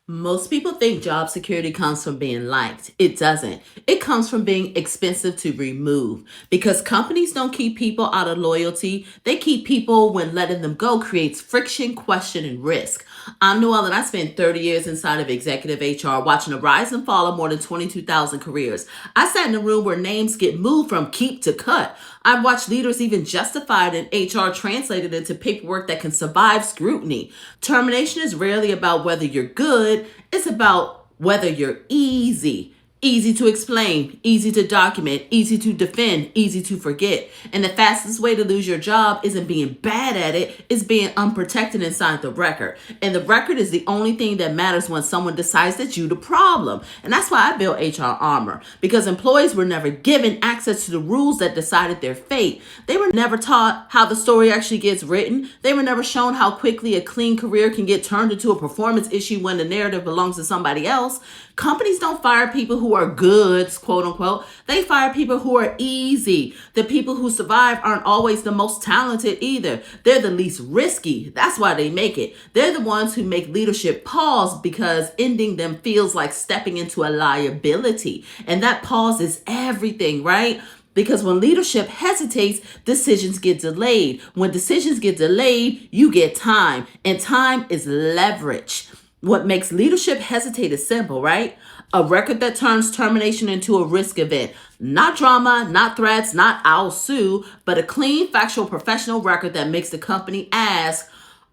Most people think job security comes from being liked. It doesn't. It comes from being expensive to remove because companies don't keep people out of loyalty. They keep people when letting them go creates friction, question, and risk. I'm Noel and I spent 30 years inside of executive HR watching the rise and fall of more than 22,000 careers. I sat in a room where names get moved from keep to cut. I've watched leaders even justified in HR translated into paperwork that can survive scrutiny. Termination is rarely about whether you're good, it's about whether you're easy. Easy to explain, easy to document, easy to defend, easy to forget. And the fastest way to lose your job isn't being bad at it, it's being unprotected inside the record. And the record is the only thing that matters when someone decides that you're the problem. And that's why I built HR Armor, because employees were never given access to the rules that decided their fate. They were never taught how the story actually gets written. They were never shown how quickly a clean career can get turned into a performance issue when the narrative belongs to somebody else. Companies don't fire people who are goods, quote unquote. They fire people who are easy. The people who survive aren't always the most talented either. They're the least risky. That's why they make it. They're the ones who make leadership pause because ending them feels like stepping into a liability. And that pause is everything, right? Because when leadership hesitates, decisions get delayed. When decisions get delayed, you get time. And time is leverage. What makes leadership hesitate is simple, right? A record that turns termination into a risk event. Not drama, not threats, not I'll sue, but a clean, factual, professional record that makes the company ask,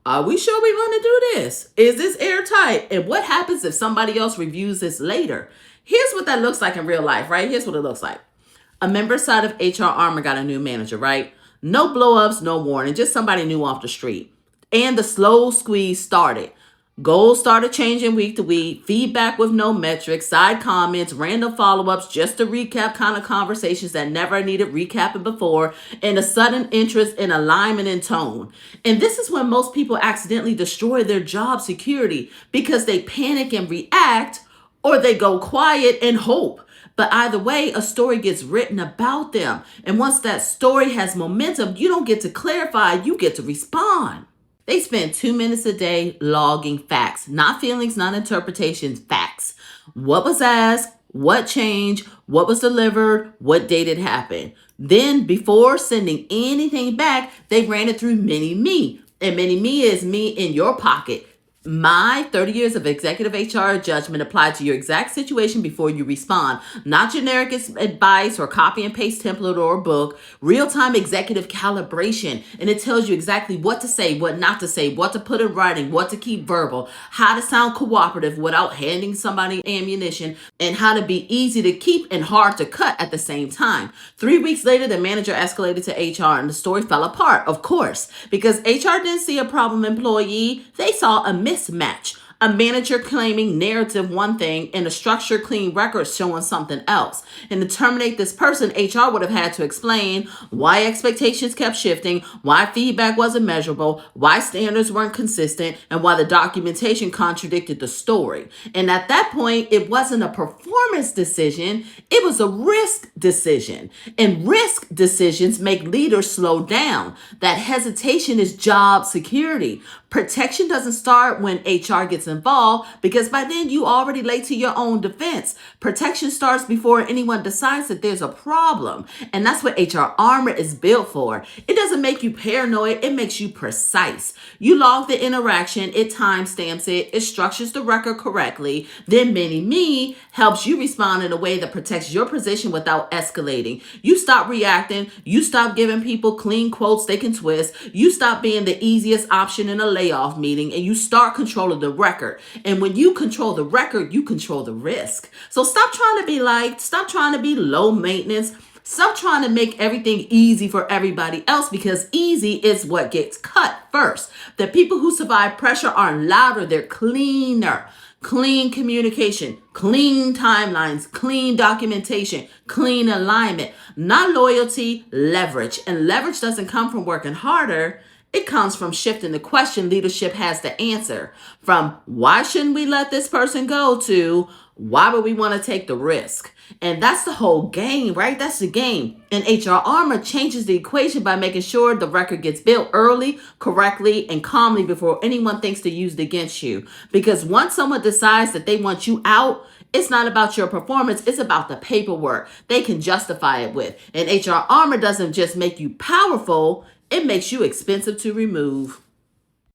are we sure we want to do this? Is this airtight? And what happens if somebody else reviews this later? Here's what that looks like in real life, right? Here's what it looks like. A member side of HR Armor got a new manager, right? No blow-ups, no warning, just somebody new off the street. And the slow squeeze started. Goals started changing week to week, feedback with no metrics, side comments, random follow-ups, just to recap kind of conversations that never needed recapping before, and a sudden interest in alignment and tone. And this is when most people accidentally destroy their job security because they panic and react, or they go quiet and hope. But either way, a story gets written about them. And once that story has momentum, you don't get to clarify, you get to respond. They spend 2 minutes a day logging facts, not feelings, not interpretations, facts. What was asked, what changed, what was delivered, what date it happened. Then, before sending anything back, they ran it through Mini-Me. And Mini-Me is me in your pocket. My 30 years of executive HR judgment applied to your exact situation before you respond. Not generic advice or copy and paste template or a book. Real-time executive calibration. And it tells you exactly what to say, what not to say, what to put in writing, what to keep verbal, how to sound cooperative without handing somebody ammunition, and how to be easy to keep and hard to cut at the same time. 3 weeks later, the manager escalated to HR and the story fell apart, of course, because HR didn't see a problem employee. They saw a mismatch. A manager claiming narrative one thing and a structured clean record showing something else. And to terminate this person, HR would have had to explain why expectations kept shifting, why feedback wasn't measurable, why standards weren't consistent, and why the documentation contradicted the story. And at that point, it wasn't a performance decision, it was a risk decision. And risk decisions make leaders slow down. That hesitation is job security. Protection doesn't start when HR gets involved because by then you already late to your own defense. Protection starts before anyone decides that there's a problem. And that's what HR Armor is built for. It doesn't make you paranoid, it makes you precise. You log the interaction, it timestamps it structures the record correctly. Then Mini-Me helps you respond in a way that protects your position without escalating. You stop reacting, you stop giving people clean quotes they can twist, you stop being the easiest option in a layoff meeting, and you start controlling the record. And when you control the record, you control the risk. So stop trying to be liked, stop trying to be low maintenance, stop trying to make everything easy for everybody else because easy is what gets cut first. The people who survive pressure aren't louder, they're cleaner. Clean communication, clean timelines, clean documentation, clean alignment, not loyalty, leverage. And leverage doesn't come from working harder. It comes from shifting the question leadership has to answer. From why shouldn't we let this person go to Why would we want to take the risk? And that's the whole game, right? That's the game. And HR Armor changes the equation by making sure the record gets built early, correctly, and calmly before anyone thinks to use it against you. Because once someone decides that they want you out, it's not about your performance, it's about the paperwork they can justify it with. And HR Armor doesn't just make you powerful, it makes you expensive to remove.